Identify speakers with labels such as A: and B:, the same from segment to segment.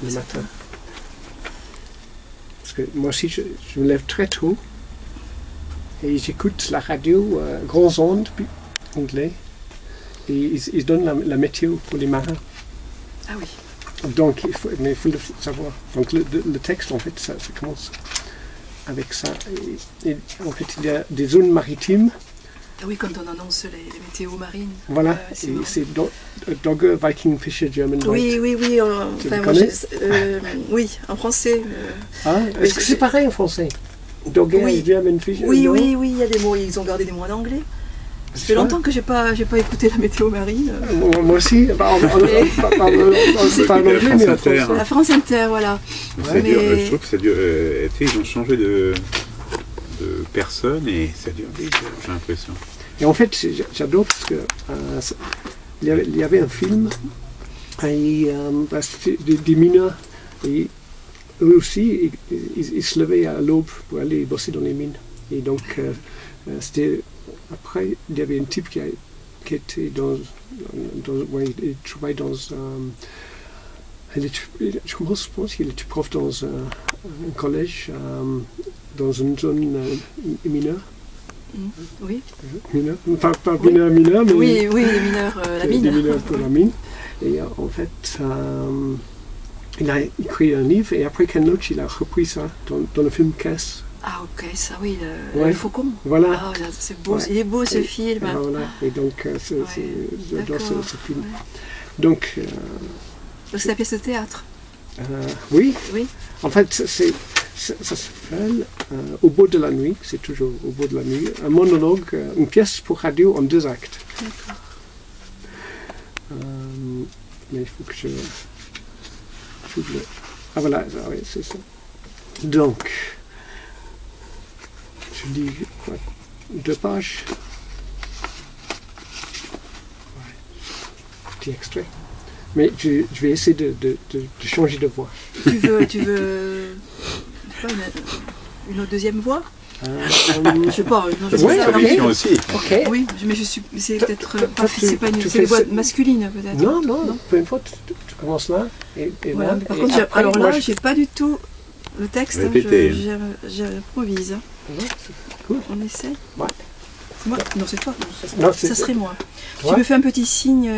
A: le matin. Parce que moi aussi, je me lève très tôt et j'écoute la radio grands ondes anglais et ils donnent la météo pour les marins.
B: Ah oui.
A: Donc, il faut le savoir. Donc, le texte, en fait, ça commence avec ça. Et en fait, il y a des zones maritimes.
B: Ah oui, quand on annonce les météos marines.
A: Voilà, et c'est Dogger, Viking, Fisher, German White.
B: Oui. Oui, en français.
A: Est-ce que c'est pareil en français? Dogger,
B: oui.
A: German Fisher?
B: Oui, il y a des mots, ils ont gardé des mots en anglais. Ça fait longtemps que j'ai pas écouté la météo marine.
A: Moi aussi, pas en anglais, mais en français.
B: La France Inter, voilà.
C: Ouais, mais... je trouve que ça dure. Ils ont changé de personne et ça dure vite, j'ai l'impression.
A: Et en fait, j'adore parce que il y avait un film, des mineurs, et eux aussi, ils se levaient à l'aube pour aller bosser dans les mines. Et donc, c'était. Après, il y avait un type qui était il travaillait dans je pense qu'il était prof dans un collège, dans une zone mineure.
B: Oui.
A: Mineur, pas mineur, mais...
B: Oui, les mineurs, la mine.
A: Des mineurs pour la mine. Et en fait, il a écrit un livre et après Ken Loach, il a repris ça dans le film Cass.
B: Ah ok, ça oui, le faucon.
A: Voilà.
B: Ah, c'est beau, il est beau ce film.
A: Voilà, et donc j'adore ce film.
B: Ouais.
A: Donc...
B: c'est la pièce de théâtre.
A: Oui. En fait, ça s'appelle Au bout de la nuit, c'est toujours Au bout de la nuit, un monologue, une pièce pour radio en 2 actes.
B: D'accord.
A: Mais il faut que je... Ah voilà, oui, c'est ça. Donc... Je lis quoi, 2 pages. Ouais. Petit extrait. Mais je vais essayer de changer de voix.
B: Tu veux une autre deuxième voix? Je sais pas, une autre
A: voix
C: aussi.
A: Ok.
B: Oui, mais c'est peut-être c'est pas une voix masculine peut-être.
A: Non, peu importe. Tu commences là et
B: voilà,
A: là.
B: Par contre,
A: après,
B: alors là, j'ai pas du tout le texte. J'improvise.
A: Ouais, cool.
B: On essaie.
A: Ouais.
B: C'est moi? Non, c'est toi.
A: Non,
B: ça serait moi.
A: Toi?
B: Tu me fais un petit signe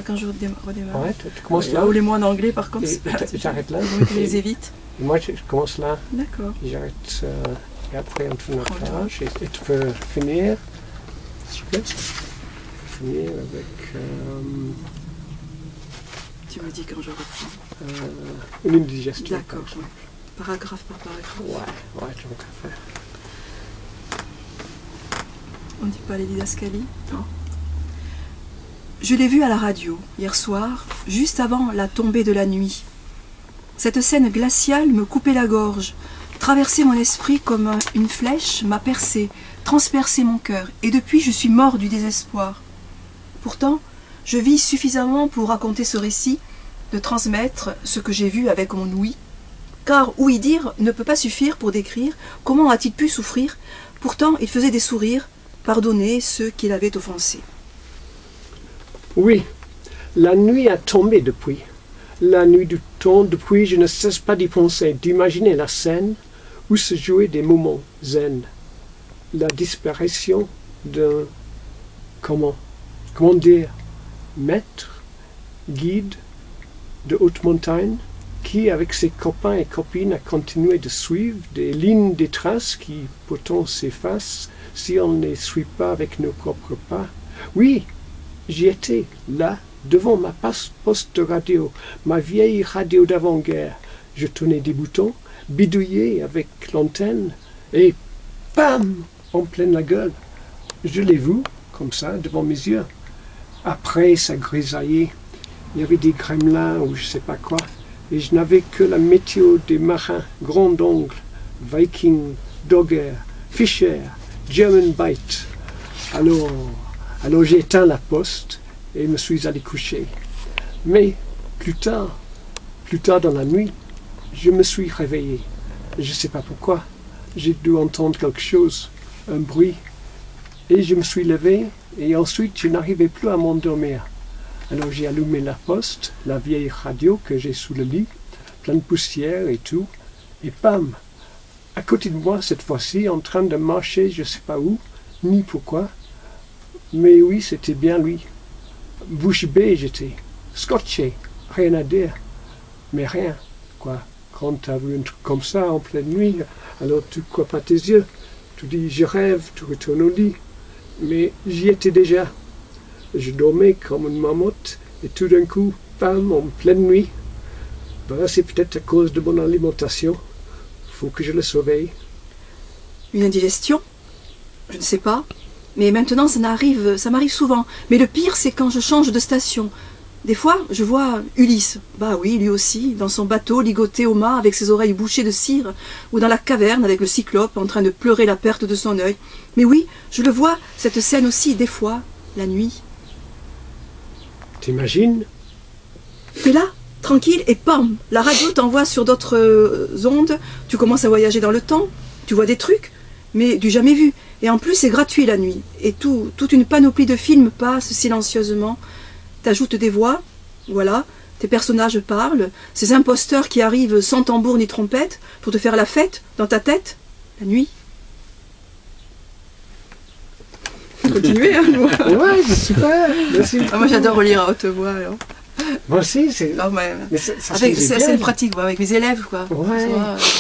B: quand je redémarre.
A: Ouais, tu commences là.
B: Ou les mots en anglais, par contre.
A: J'arrête là.
B: Je les évite.
A: Et moi, je commence là.
B: D'accord.
A: J'arrête. Et après, on tourne la page. Et tu peux finir. S'il te plaît. Finir avec.
B: Tu me dis quand je reprends.
A: Une indigestion.
B: D'accord. Ouais. Paragraphe par paragraphe.
A: Ouais, donc à faire.
B: On ne dit pas les didascalies? Non. Je l'ai vu à la radio, hier soir, juste avant la tombée de la nuit. Cette scène glaciale me coupait la gorge, traversait mon esprit comme une flèche, m'a percé, transpercé mon cœur, et depuis je suis mort du désespoir. Pourtant, je vis suffisamment pour raconter ce récit, de transmettre ce que j'ai vu avec mon ouïe, car ouï dire ne peut pas suffire pour décrire comment a-t-il pu souffrir. Pourtant, il faisait des sourires, pardonner ceux qui l'avaient offensé.
A: Oui, la nuit a tombé depuis. La nuit du temps, depuis, je ne cesse pas d'y penser, d'imaginer la scène où se jouaient des moments zen. La disparition d'un, comment dire, maître, guide de haute montagne, qui, avec ses copains et copines, a continué de suivre des lignes, des traces qui pourtant s'effacent si on ne les suit pas avec nos propres pas. Oui, j'y étais, là, devant ma poste de radio, ma vieille radio d'avant-guerre. Je tournais des boutons, bidouillais avec l'antenne, et bam, en pleine la gueule. Je l'ai vu, comme ça, devant mes yeux. Après, ça grisaillait. Il y avait des gremlins ou je sais pas quoi. Et je n'avais que la météo des marins, grand ongle, Viking, Dogger, Fisher, German Bite. Alors j'ai éteint la poste et me suis allé coucher. Mais plus tard dans la nuit, je me suis réveillé. Je ne sais pas pourquoi. J'ai dû entendre quelque chose, un bruit. Et je me suis levé et ensuite je n'arrivais plus à m'endormir. Alors j'ai allumé la poste, la vieille radio que j'ai sous le lit, plein de poussière et tout. Et bam, à côté de moi, cette fois-ci, en train de marcher, je ne sais pas où, ni pourquoi. Mais oui, c'était bien lui. Bouche bée, j'étais. Scotché, rien à dire. Mais rien, quoi. Quand tu as vu un truc comme ça en pleine nuit, alors tu ne crois pas tes yeux. Tu dis, je rêve, tu retournes au lit. Mais j'y étais déjà. Je dormais comme une marmotte, et tout d'un coup, bam, en pleine nuit. Ben, c'est peut-être à cause de mon alimentation. Faut que je le surveille.
B: Une indigestion? Je ne sais pas. Mais maintenant, ça m'arrive souvent. Mais le pire, c'est quand je change de station. Des fois, je vois Ulysse. Bah oui, lui aussi, dans son bateau, ligoté au mât, avec ses oreilles bouchées de cire, ou dans la caverne avec le cyclope, en train de pleurer la perte de son œil. Mais oui, je le vois, cette scène aussi, des fois, la nuit.
A: T'imagines?
B: T'es là, tranquille, et pam, la radio t'envoie sur d'autres ondes, tu commences à voyager dans le temps, tu vois des trucs, mais du jamais vu. Et en plus, c'est gratuit la nuit. Et toute une panoplie de films passe silencieusement. T'ajoutes des voix, voilà, tes personnages parlent, ces imposteurs qui arrivent sans tambour ni trompette pour te faire la fête dans ta tête, la nuit. Continuez, hein, moi.
A: Ouais, c'est super. Merci.
B: Ah, moi j'adore relire à haute voix. Alors.
A: Moi aussi, c'est.
B: Non, mais
A: Mais ça se faisait
B: c'est
A: bien.
B: assez pratique, quoi, avec mes élèves, quoi.
A: Ouais.